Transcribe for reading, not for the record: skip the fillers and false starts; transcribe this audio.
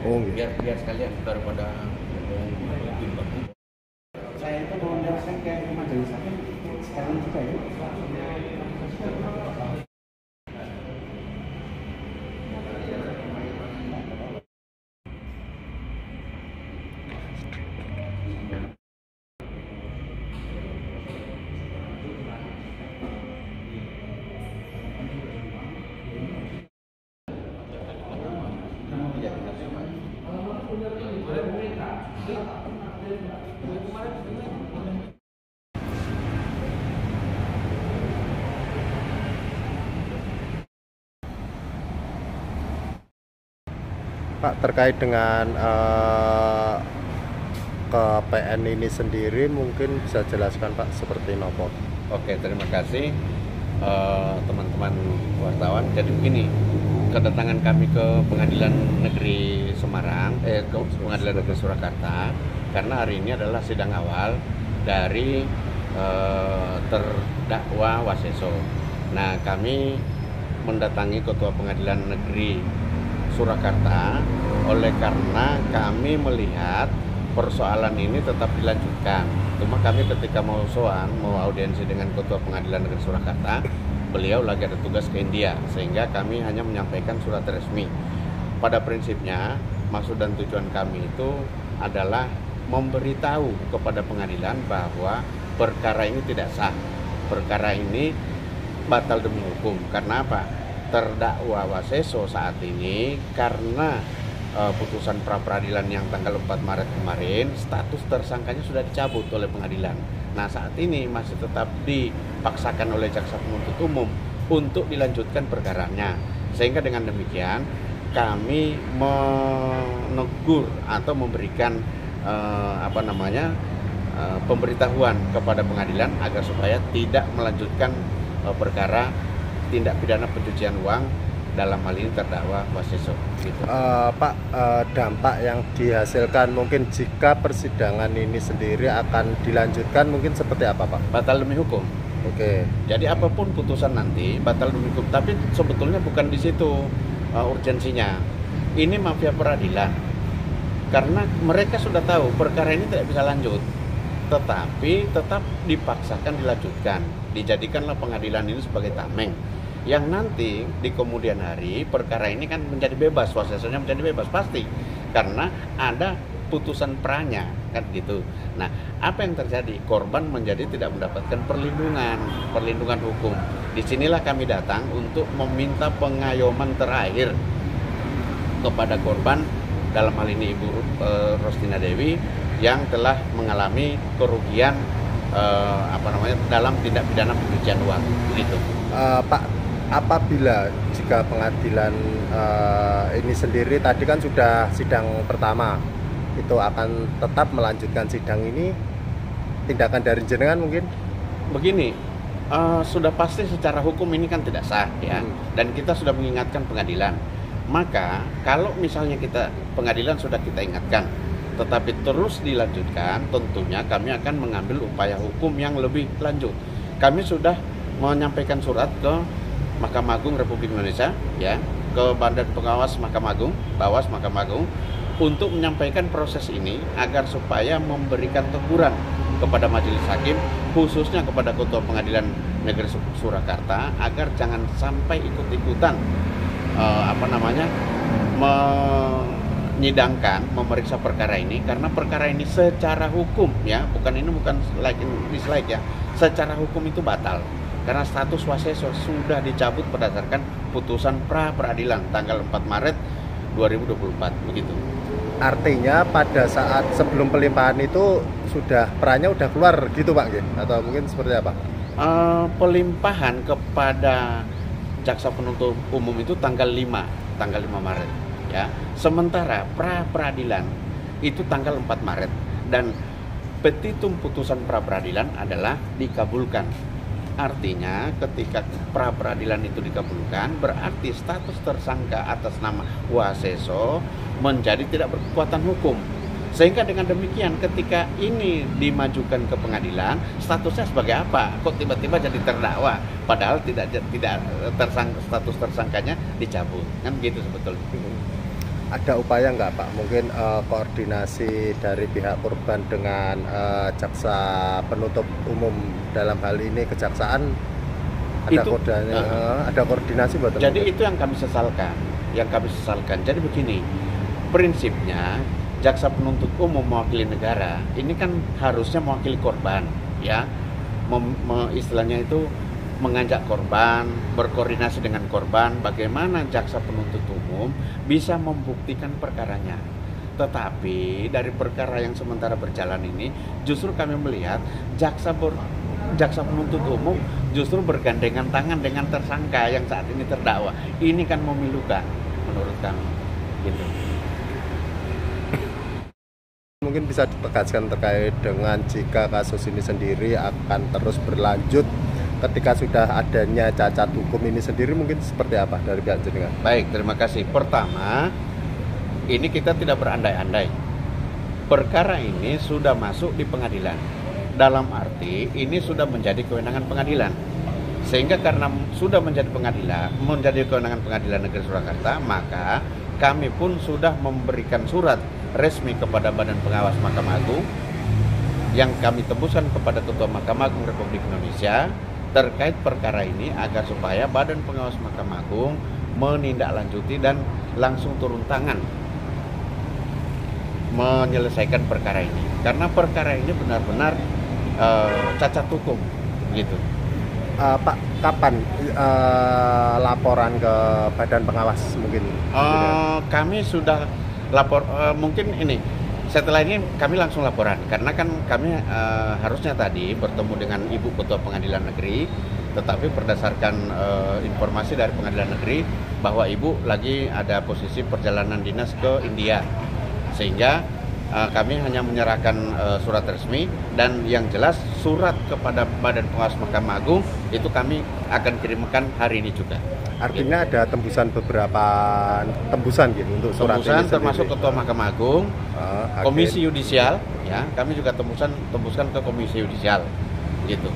Oh, gitu. biar sekalian daripada timbang. Saya itu mau menyerahkan ke majelis hakim sekarang juga ya. Pak, terkait dengan ke PN ini sendiri mungkin bisa jelaskan Pak seperti nopo. Oke, terima kasih teman-teman wartawan. Jadi begini, kedatangan kami ke Pengadilan Negeri Semarang, ke Pengadilan Negeri Surakarta, karena hari ini adalah sidang awal dari terdakwa Waseso. Nah, kami mendatangi Ketua Pengadilan Negeri Surakarta oleh karena kami melihat persoalan ini tetap dilanjutkan. Cuma kami ketika mau audiensi dengan Ketua Pengadilan Negeri Surakarta, beliau lagi ada tugas ke India, sehingga kami hanya menyampaikan surat resmi. Pada prinsipnya, maksud dan tujuan kami itu adalah memberitahu kepada pengadilan bahwa perkara ini tidak sah. Perkara ini batal demi hukum. Karena apa? Terdakwa Waseso saat ini karena putusan pra peradilan yang tanggal 4 Maret kemarin, status tersangkanya sudah dicabut oleh pengadilan. Nah, saat ini masih tetap dipaksakan oleh jaksa penuntut umum untuk dilanjutkan perkaranya. Sehingga dengan demikian kami menegur atau memberikan pemberitahuan kepada pengadilan agar supaya tidak melanjutkan perkara tindak pidana pencucian uang, dalam hal ini terdakwa Waseso. Gitu. Pak, dampak yang dihasilkan mungkin jika persidangan ini sendiri akan dilanjutkan mungkin seperti apa Pak? Batal demi hukum. Oke. Jadi apapun putusan nanti batal demi hukum. Tapi sebetulnya bukan di situ urgensinya. Ini mafia peradilan. Karena mereka sudah tahu perkara ini tidak bisa lanjut, tetapi tetap dipaksakan dilanjutkan. Dijadikanlah pengadilan ini sebagai tameng, yang nanti di kemudian hari perkara ini kan menjadi bebas, Wasesonya menjadi bebas pasti, karena ada putusan pranya kan gitu. Nah, apa yang terjadi? Korban menjadi tidak mendapatkan perlindungan hukum. Disinilah kami datang untuk meminta pengayoman terakhir kepada korban, dalam hal ini Ibu Rostina Dewi yang telah mengalami kerugian dalam tindak pidana pencucian uang gitu. Pak, apabila jika pengadilan ini sendiri tadi kan sudah sidang pertama, itu akan tetap melanjutkan sidang ini, tindakan dari jenengan mungkin? Begini, sudah pasti secara hukum ini kan tidak sah ya, dan kita sudah mengingatkan pengadilan. Maka kalau misalnya pengadilan sudah kita ingatkan, tetapi terus dilanjutkan, tentunya kami akan mengambil upaya hukum yang lebih lanjut. Kami sudah menyampaikan surat ke Mahkamah Agung Republik Indonesia, ya, ke Badan Pengawas Mahkamah Agung, Bawas Mahkamah Agung, untuk menyampaikan proses ini agar supaya memberikan teguran kepada majelis hakim, khususnya kepada Ketua Pengadilan Negeri Surakarta, agar jangan sampai ikut-ikutan menyidangkan, memeriksa perkara ini, karena perkara ini secara hukum ya, bukan like and dislike ya, secara hukum itu batal karena status Waseso sudah dicabut berdasarkan putusan pra peradilan tanggal 4 Maret 2024 begitu. Artinya pada saat sebelum pelimpahan itu sudah perannya udah keluar gitu Pak, atau mungkin seperti apa? Pelimpahan kepada jaksa penuntut umum itu tanggal 5 Maret ya. Sementara pra peradilan itu tanggal 4 Maret, dan petitum putusan pra peradilan adalah dikabulkan. Artinya ketika pra peradilan itu dikabulkan, berarti status tersangka atas nama Waseso menjadi tidak berkekuatan hukum. Sehingga dengan demikian ketika ini dimajukan ke pengadilan, statusnya sebagai apa? Kok tiba-tiba jadi terdakwa? Padahal tidak status tersangkanya dicabut. Kan gitu sebetulnya. ada upaya nggak Pak? Mungkin koordinasi dari pihak korban dengan jaksa penuntut umum dalam hal ini kejaksaan ada Itu, ada koordinasi buat jadi itu yang kami sesalkan, Jadi begini, prinsipnya jaksa penuntut umum mewakili negara ini kan harusnya mewakili korban, ya, istilahnya itu mengajak korban, berkoordinasi dengan korban, bagaimana jaksa penuntut umum bisa membuktikan perkaranya. Tetapi dari perkara yang sementara berjalan ini, justru kami melihat jaksa penuntut umum justru bergandengan tangan dengan tersangka yang saat ini terdakwa. Ini kan memilukan menurut kami, gitu. Mungkin bisa ditegaskan terkait dengan jika kasus ini sendiri akan terus berlanjut ketika sudah adanya cacat hukum ini sendiri, mungkin seperti apa dari pihak jenengan? Baik, terima kasih. Pertama, ini kita tidak berandai-andai. Perkara ini sudah masuk di pengadilan. Dalam arti ini sudah menjadi kewenangan pengadilan. Sehingga karena sudah menjadi kewenangan pengadilan negeri Surakarta, maka kami pun sudah memberikan surat resmi kepada Badan Pengawas Mahkamah Agung yang kami tembuskan kepada Ketua Mahkamah Agung Republik Indonesia terkait perkara ini agar supaya Badan Pengawas Mahkamah Agung menindaklanjuti dan langsung turun tangan menyelesaikan perkara ini, karena perkara ini benar-benar cacat hukum, gitu. Pak, kapan laporan ke Badan Pengawas mungkin? Kami sudah lapor, mungkin ini setelah ini kami langsung laporan, karena kan kami harusnya tadi bertemu dengan Ibu Ketua Pengadilan Negeri, tetapi berdasarkan informasi dari Pengadilan Negeri bahwa Ibu lagi ada posisi perjalanan dinas ke India, sehingga kami hanya menyerahkan surat resmi, dan yang jelas surat kepada Badan Pengawas Mahkamah Agung itu kami akan kirimkan hari ini juga. Artinya ada beberapa tembusan gitu untuk surat ini sendiri. Termasuk Ketua Mahkamah Agung, Komisi Yudisial, ya, kami juga tembuskan ke Komisi Yudisial, gitu.